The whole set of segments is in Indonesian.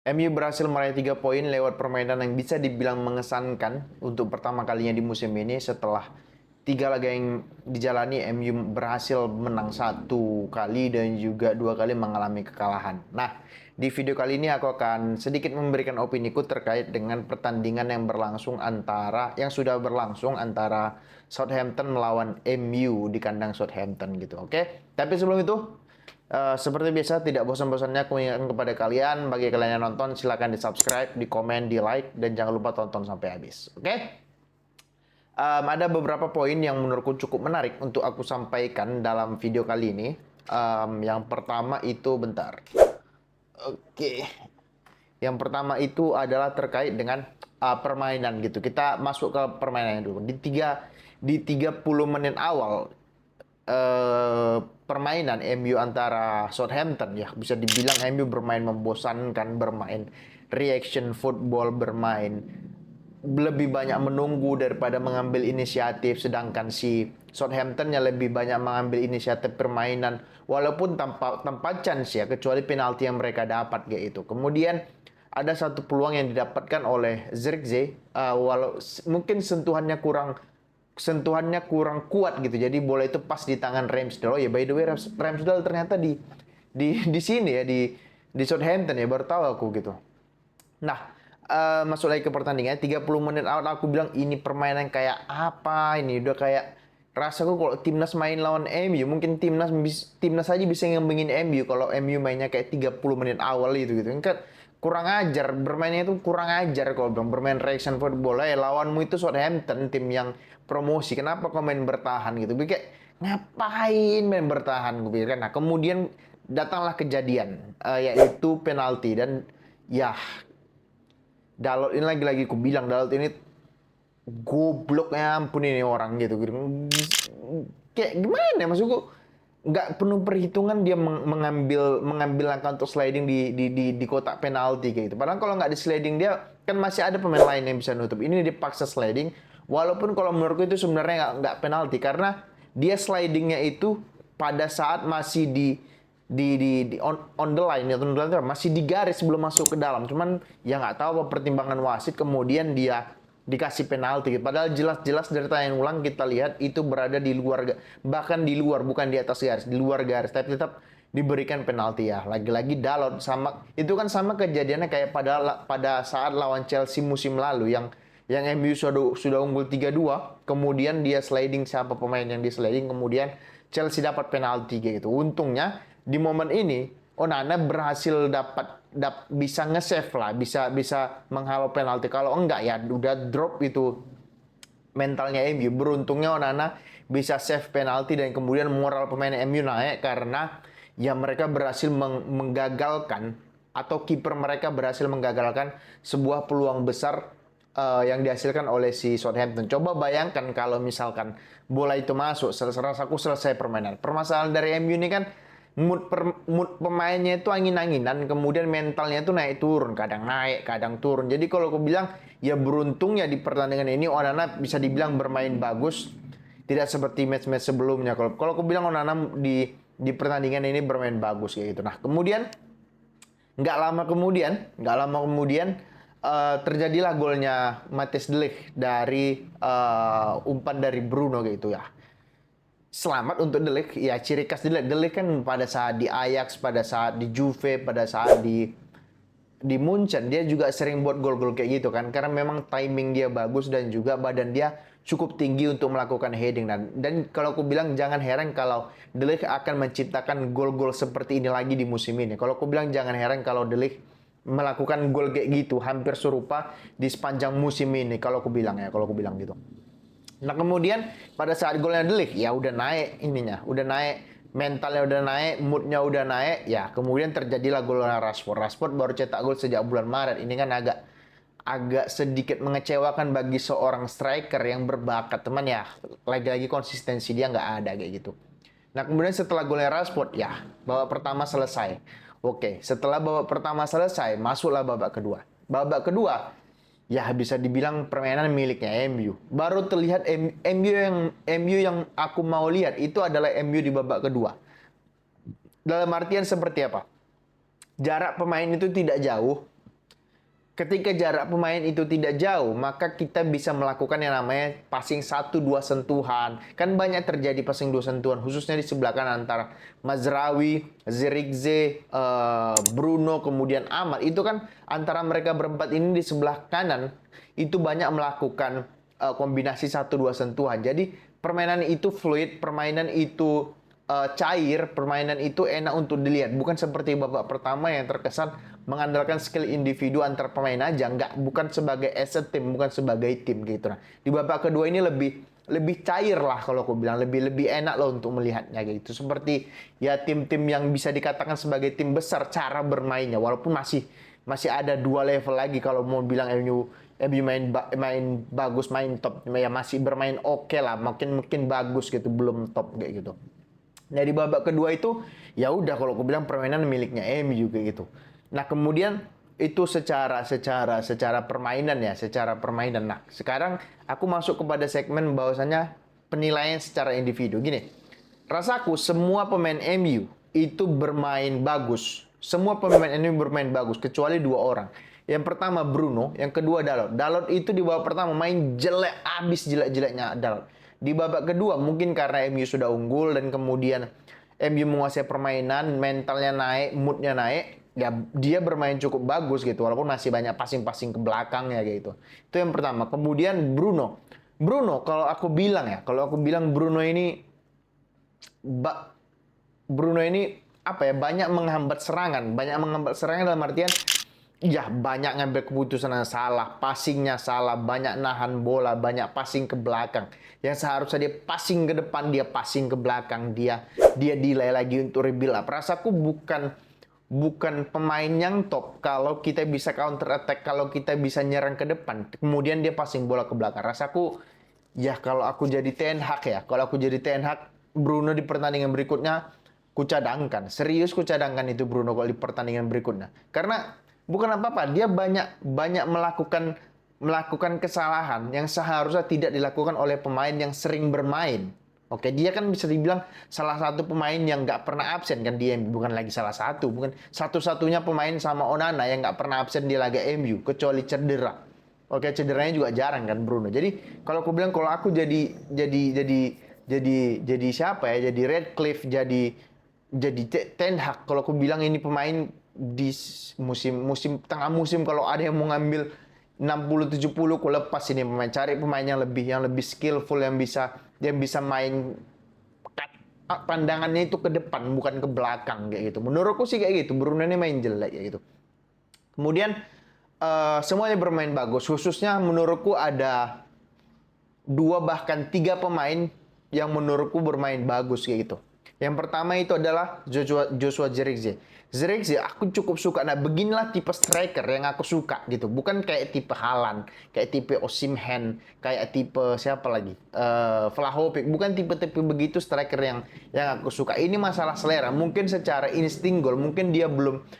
MU berhasil meraih 3 poin lewat permainan yang bisa dibilang mengesankan untuk pertama kalinya di musim ini setelah 3 laga yang dijalani. MU berhasil menang 1 kali dan juga 2 kali mengalami kekalahan. Nah, di video kali ini aku akan sedikit memberikan opiniku terkait dengan pertandingan yang sudah berlangsung antara Southampton melawan MU di kandang Southampton gitu. Oke. Tapi sebelum itu, seperti biasa, tidak bosan-bosannya aku ingatkan kepada kalian, bagi kalian yang nonton, silahkan di subscribe, di komen, di like, dan jangan lupa tonton sampai habis. Oke? Ada beberapa poin yang menurutku cukup menarik untuk aku sampaikan dalam video kali ini. Yang pertama itu, bentar. Oke. Yang pertama itu adalah terkait dengan permainan gitu. Kita masuk ke permainannya dulu. Di 30 menit awal, permainan MU antara Southampton, ya bisa dibilang MU bermain membosankan, bermain reaction football, bermain lebih banyak menunggu daripada mengambil inisiatif, sedangkan si Southampton lebih banyak mengambil inisiatif permainan walaupun tanpa chance ya, kecuali penalti yang mereka dapat kayak itu. Kemudian ada satu peluang yang didapatkan oleh Zirkzee, walau mungkin sentuhannya kurang kuat gitu. Jadi bola itu pas di tangan Ramsdale. Oh ya, by the way, Ramsdale ternyata di sini ya, di Southampton ya, baru tahu aku gitu. Nah, masuk lagi ke pertandingan. 30 menit awal aku bilang ini permainan kayak apa ini? Udah kayak rasaku kalau timnas main lawan MU, mungkin timnas aja bisa ngembengin MU kalau MU mainnya kayak 30 menit awal itu gitu. Kan kurang ajar, bermainnya itu kurang ajar kalau bilang bermain reaction football. Lawanmu itu Southampton, tim yang promosi. Kenapa kau main bertahan gitu? Kayak ngapain main bertahan gue pikir kan. Nah, kemudian datanglah kejadian, yaitu penalti. Dan ya, Dalot ini lagi-lagi ku bilang, Dalot ini gobloknya ampun ini orang gitu. Kayak gimana ya, maksudku nggak penuh perhitungan dia mengambil langkah untuk sliding di kotak penalti kayak gitu. Padahal kalau nggak di sliding dia kan masih ada pemain lain yang bisa nutup. Ini dipaksa sliding, walaupun kalau menurutku itu sebenarnya nggak penalti karena dia slidingnya itu pada saat masih on the line ya, masih di garis sebelum masuk ke dalam. Cuman ya nggak tahu apa pertimbangan wasit, kemudian dia dikasih penalti. Padahal jelas-jelas dari tayangan ulang kita lihat itu berada di luar, bahkan di luar, bukan di atas garis, di luar garis, tapi tetap diberikan penalti ya. Lagi-lagi Dalot sama itu kan sama kejadiannya kayak pada saat lawan Chelsea musim lalu yang MU sudah unggul 3-2, kemudian dia sliding, siapa pemain yang di sliding, kemudian Chelsea dapat penalti gitu. Untungnya di momen ini Onana berhasil bisa nge-save lah, bisa menghalau penalti. Kalau enggak ya udah drop itu mentalnya MU. Beruntungnya Onana bisa save penalti dan kemudian moral pemain MU naik karena ya mereka berhasil menggagalkan, atau kiper mereka berhasil menggagalkan sebuah peluang besar yang dihasilkan oleh si Southampton. Coba bayangkan kalau misalkan bola itu masuk, rasaku selesai permainan. Permasalahan dari MU ini kan mood pemainnya itu angin-anginan, kemudian mentalnya itu naik turun, kadang naik, kadang turun. Jadi kalau aku bilang ya beruntung ya di pertandingan ini Onana bisa dibilang bermain bagus, tidak seperti match-match sebelumnya. Kalau aku bilang Onana di pertandingan ini bermain bagus kayak gitu. Nah, kemudian nggak lama kemudian terjadilah golnya Matthijs de Ligt dari umpan dari Bruno gitu ya. Selamat untuk De Ligt, ya ciri khas De Ligt kan pada saat di Ajax, pada saat di Juve, pada saat di Munchen, dia juga sering buat gol-gol kayak gitu kan, karena memang timing dia bagus dan juga badan dia cukup tinggi untuk melakukan heading. Dan kalau aku bilang jangan heran kalau De Ligt akan menciptakan gol-gol seperti ini lagi di musim ini. Kalau aku bilang jangan heran kalau De Ligt melakukan gol kayak gitu hampir serupa di sepanjang musim ini, kalau aku bilang gitu. Nah, kemudian pada saat golnya De Ligt ya udah naik ininya, udah naik mentalnya, udah naik moodnya, udah naik ya. Kemudian terjadilah golnya Rashford baru cetak gol sejak bulan Maret. Ini kan agak sedikit mengecewakan bagi seorang striker yang berbakat, teman ya. Lagi-lagi konsistensi dia nggak ada kayak gitu. Nah, kemudian setelah golnya Rashford ya babak pertama selesai. Oke, setelah babak pertama selesai masuklah babak kedua. Babak kedua ya bisa dibilang permainan miliknya MU. Baru terlihat MU yang aku mau lihat itu adalah MU di babak kedua. Dalam artian seperti apa? Jarak pemain itu tidak jauh. Ketika jarak pemain itu tidak jauh, maka kita bisa melakukan yang namanya passing 1-2 sentuhan. Kan banyak terjadi passing 2 sentuhan, khususnya di sebelah kanan antara Mazraoui, Zirkzee, Bruno, kemudian Ahmad. Itu kan antara mereka berempat ini di sebelah kanan, itu banyak melakukan kombinasi 1-2 sentuhan. Jadi permainan itu fluid, permainan itu cair, permainan itu enak untuk dilihat. Bukan seperti babak pertama yang terkesan mengandalkan skill individu antar pemain aja, bukan sebagai as a team, bukan sebagai tim gitu. Nah, di babak kedua ini lebih cair lah kalau aku bilang, lebih enak loh untuk melihatnya gitu. Seperti ya tim-tim yang bisa dikatakan sebagai tim besar cara bermainnya, walaupun masih ada 2 level lagi kalau mau bilang MU main bagus, main top, ya masih bermain oke lah, mungkin bagus gitu, belum top kayak gitu. Nah, di babak kedua itu ya udah kalau aku bilang permainan miliknya MU juga gitu. Nah, kemudian itu secara permainan ya, secara permainan. Nah, sekarang aku masuk kepada segmen bahwasanya penilaian secara individu. Gini, rasaku semua pemain MU itu bermain bagus. Semua pemain MU bermain bagus kecuali 2 orang. Yang pertama Bruno, yang kedua Dalot. Dalot itu di babak pertama main jelek, abis jelek-jeleknya Dalot. Di babak kedua mungkin karena MU sudah unggul dan kemudian MU menguasai permainan, mentalnya naik, moodnya naik, ya dia bermain cukup bagus gitu, walaupun masih banyak passing-passing ke belakangnya gitu. Itu yang pertama. Kemudian Bruno, kalau aku bilang Bruno ini apa ya, banyak menghambat serangan dalam artian ya banyak ngambil keputusan yang salah, passingnya salah, banyak nahan bola, banyak passing ke belakang. Yang seharusnya dia passing ke depan, dia passing ke belakang, dia delay lagi untuk rebuild up. Rasaku bukan pemain yang top kalau kita bisa counter attack, kalau kita bisa nyerang ke depan, kemudian dia passing bola ke belakang. Rasaku ya kalau aku jadi Ten Hag Bruno di pertandingan berikutnya kucadangkan. Serius kucadangkan itu Bruno kalau di pertandingan berikutnya. Karena bukan apa-apa, dia banyak melakukan kesalahan yang seharusnya tidak dilakukan oleh pemain yang sering bermain. Oke, dia kan bisa dibilang salah satu pemain yang nggak pernah absen kan, dia bukan lagi salah satu, bukan satu-satunya pemain sama Onana yang nggak pernah absen di laga MU kecuali cedera. Oke, cederanya juga jarang kan Bruno. Jadi kalau aku bilang, kalau aku jadi siapa ya? Jadi Redcliffe, jadi Ten Hag, kalau aku bilang ini pemain di musim tengah musim kalau ada yang mau ngambil 60-70, aku lepas ini pemain, cari pemain yang lebih skillful, yang bisa main pandangannya itu ke depan bukan ke belakang kayak gitu. Menurutku sih kayak gitu. Bruno ini main jelek kayak gitu. Kemudian semuanya bermain bagus, khususnya menurutku ada 2 bahkan 3 pemain yang menurutku bermain bagus kayak gitu. Yang pertama itu adalah Joshua Zirkzee. Zirkzee aku cukup suka. Nah, beginilah tipe striker yang aku suka gitu. Bukan kayak tipe Haaland, kayak tipe Osimhen, kayak tipe siapa lagi? Vlahovic. Bukan tipe-tipe begitu striker yang aku suka. Ini masalah selera. Mungkin secara insting gol, mungkin dia belum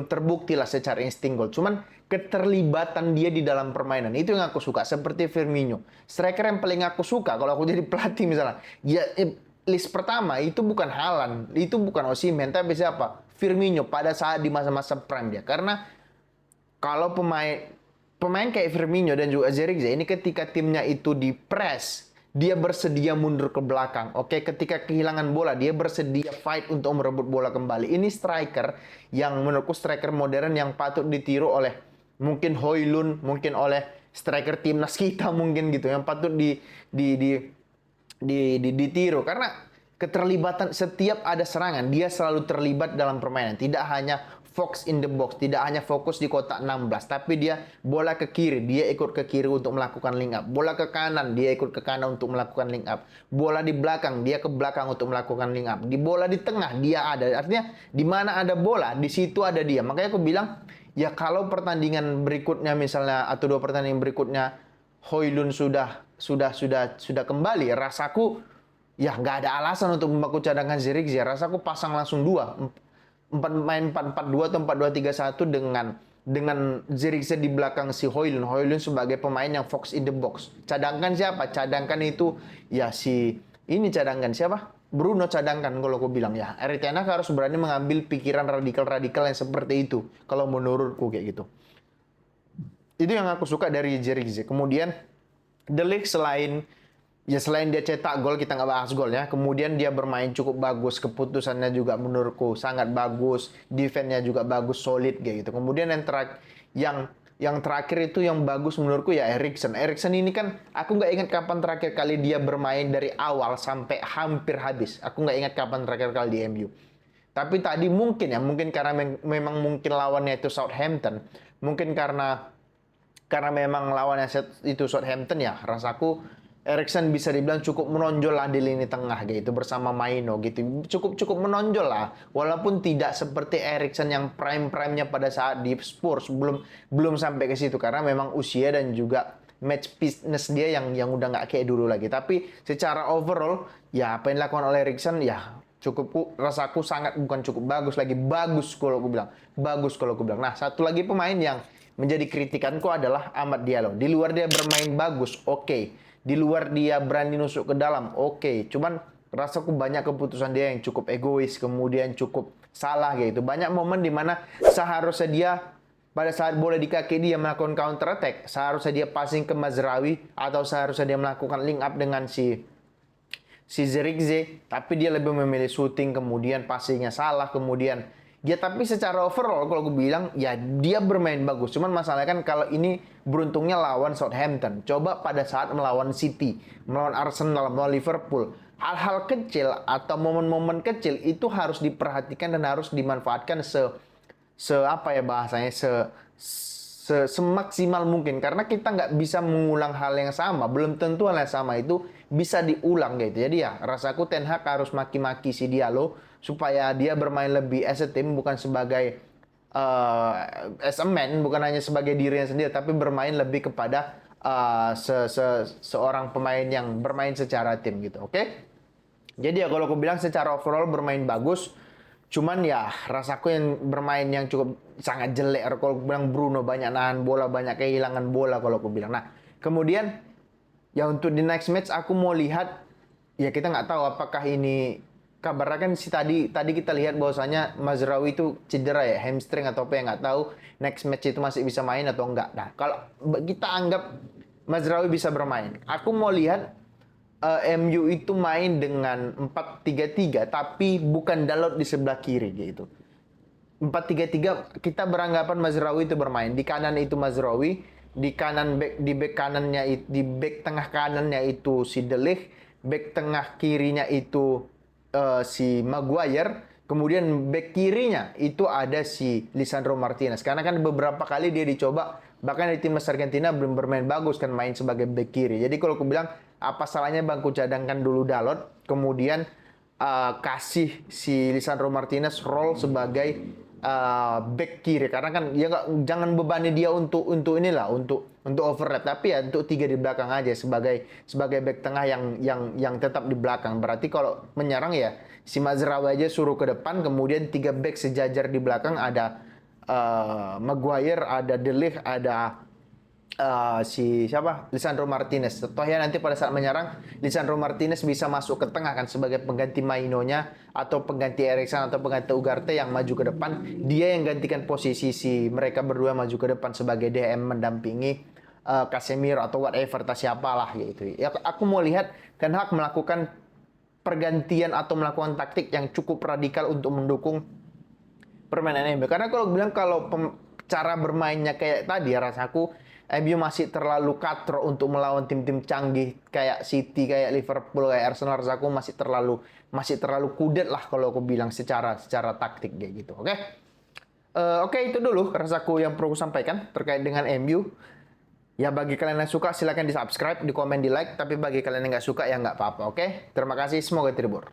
terbukti lah secara insting gol. Cuman keterlibatan dia di dalam permainan itu yang aku suka. Seperti Firmino, striker yang paling aku suka kalau aku jadi pelatih misalnya. Ya, list pertama itu bukan Haaland, itu bukan Osimhen, tapi siapa? Firmino pada saat di masa-masa prime dia. Karena kalau pemain kayak Firmino dan juga Zirkzee ini ketika timnya itu di press, dia bersedia mundur ke belakang. Oke, ketika kehilangan bola, dia bersedia fight untuk merebut bola kembali. Ini striker yang menurutku striker modern yang patut ditiru oleh mungkin Højlund, mungkin oleh striker timnas kita mungkin gitu, yang patut ditiru. Karena keterlibatan, setiap ada serangan dia selalu terlibat dalam permainan, tidak hanya fox in the box, tidak hanya fokus di kotak 16, tapi dia bola ke kiri, dia ikut ke kiri untuk melakukan link up. Bola ke kanan, dia ikut ke kanan untuk melakukan link up. Bola di belakang, dia ke belakang untuk melakukan link up. Di bola di tengah, dia ada. Artinya di mana ada bola, di situ ada dia. Makanya aku bilang, ya kalau pertandingan berikutnya misalnya atau 2 pertandingan berikutnya Højlund sudah kembali, rasaku ya nggak ada alasan untuk membaku cadangan Zirkzee. Rasaku pasang langsung 2. Main 4-4-2 atau 4-2-3-1 dengan Zirkzee di belakang si Højlund sebagai pemain yang fox in the box. Cadangkan siapa? Cadangkan itu ya cadangkan siapa? Bruno cadangkan kalau aku bilang ya. Erik Ten Hag harus berani mengambil pikiran radikal-radikal yang seperti itu. Kalau menurutku kayak gitu. Itu yang aku suka dari Zirkzee. Kemudian De Ligt selain dia cetak gol, kita nggak bahas golnya. Kemudian dia bermain cukup bagus, keputusannya juga menurutku sangat bagus, defense-nya juga bagus, solid kayak gitu. Kemudian yang terakhir itu yang bagus menurutku ya Eriksen. Eriksen ini kan aku nggak ingat kapan terakhir kali dia bermain dari awal sampai hampir habis. Aku nggak ingat kapan terakhir kali di MU. Tapi tadi mungkin karena memang mungkin lawannya itu Southampton. Mungkin karena memang lawannya itu Southampton ya, rasaku Eriksen bisa dibilang cukup menonjol lah di lini tengah gitu bersama Maino gitu. Cukup menonjol lah. Walaupun tidak seperti Eriksen yang prime-nya pada saat di Spurs, belum sampai ke situ karena memang usia dan juga match fitness dia yang udah nggak kayak dulu lagi. Tapi secara overall ya apa yang dilakukan oleh Eriksen ya rasaku sangat bukan cukup bagus lagi, bagus kalau aku bilang. Bagus kalau aku bilang. Nah, satu lagi pemain yang menjadi kritikanku adalah Amad Diallo. Di luar dia bermain bagus, oke. Di luar dia berani nusuk ke dalam, oke. Cuman rasaku banyak keputusan dia yang cukup egois, kemudian cukup salah gitu. Banyak momen di mana seharusnya dia pada saat bola di kaki dia melakukan counter attack, seharusnya dia passing ke Mazraoui atau seharusnya dia melakukan link up dengan si Zirkzee, tapi dia lebih memilih shooting, kemudian passingnya salah, kemudian tapi secara overall kalau aku bilang ya dia bermain bagus. Cuman masalahnya kan kalau ini beruntungnya lawan Southampton. Coba pada saat melawan City, melawan Arsenal, melawan Liverpool, hal-hal kecil atau momen-momen kecil itu harus diperhatikan dan harus dimanfaatkan apa ya bahasanya semaksimal mungkin karena kita nggak bisa mengulang hal yang sama, belum tentu hal yang sama itu bisa diulang gitu. Jadi ya rasaku Ten Hag harus maki-maki si Diallo supaya dia bermain lebih as a team, bukan sebagai as a man, bukan hanya sebagai dirinya sendiri tapi bermain lebih kepada seorang pemain yang bermain secara tim gitu. Oke? Jadi ya kalau aku bilang secara overall bermain bagus. Cuman ya rasaku yang bermain yang cukup sangat jelek. Kalau aku bilang Bruno banyak nahan bola, banyak kehilangan bola kalau aku bilang. Nah kemudian ya untuk di next match aku mau lihat ya kita nggak tahu apakah ini kabarnya kan tadi kita lihat bahwasanya Mazraoui itu cedera ya, hamstring atau apa yang nggak tahu. Next match itu masih bisa main atau enggak. Nah kalau kita anggap Mazraoui bisa bermain, aku mau lihat MU itu main dengan 4-3-3 tapi bukan Dalot di sebelah kiri gitu. 4-3-3 kita beranggapan Mazraoui itu bermain. Di kanan itu Mazraoui, di back tengah kanannya itu si De Ligt, back tengah kirinya itu si Maguire, kemudian back kirinya itu ada si Lisandro Martinez. Karena kan beberapa kali dia dicoba bahkan di timnas Argentina belum bermain bagus kan main sebagai back kiri. Jadi kalau aku bilang apa salahnya bangku cadangkan dulu Dalot, kemudian kasih si Lisandro Martinez role sebagai back kiri karena kan ya jangan bebani dia untuk overlap tapi ya untuk 3 di belakang aja sebagai back tengah yang tetap di belakang. Berarti kalau menyerang ya si Mazraoui aja suruh ke depan, kemudian 3 back sejajar di belakang ada Maguire, ada De Ligt, ada Lisandro Martinez. Tohnya nanti pada saat menyerang Lisandro Martinez bisa masuk ke tengah kan sebagai pengganti Mainonya atau pengganti Eriksen atau pengganti Ugarte yang maju ke depan. Dia yang gantikan posisi si mereka berdua maju ke depan sebagai DM mendampingi Casemiro atau whatever siapalah gitu. Ya aku mau lihat Ten Hag melakukan pergantian atau melakukan taktik yang cukup radikal untuk mendukung permainan MU. Karena kalau bilang cara bermainnya kayak tadi ya rasaku MU masih terlalu katro untuk melawan tim-tim canggih kayak City, kayak Liverpool, kayak Arsenal. Rasaku masih terlalu kudet lah kalau aku bilang secara taktik kayak gitu. Oke, itu dulu rasaku yang perlu sampaikan terkait dengan MU. Ya bagi kalian yang suka silahkan di subscribe, di komen, di like. Tapi bagi kalian yang nggak suka ya nggak apa-apa. Oke, terima kasih, semoga terhibur.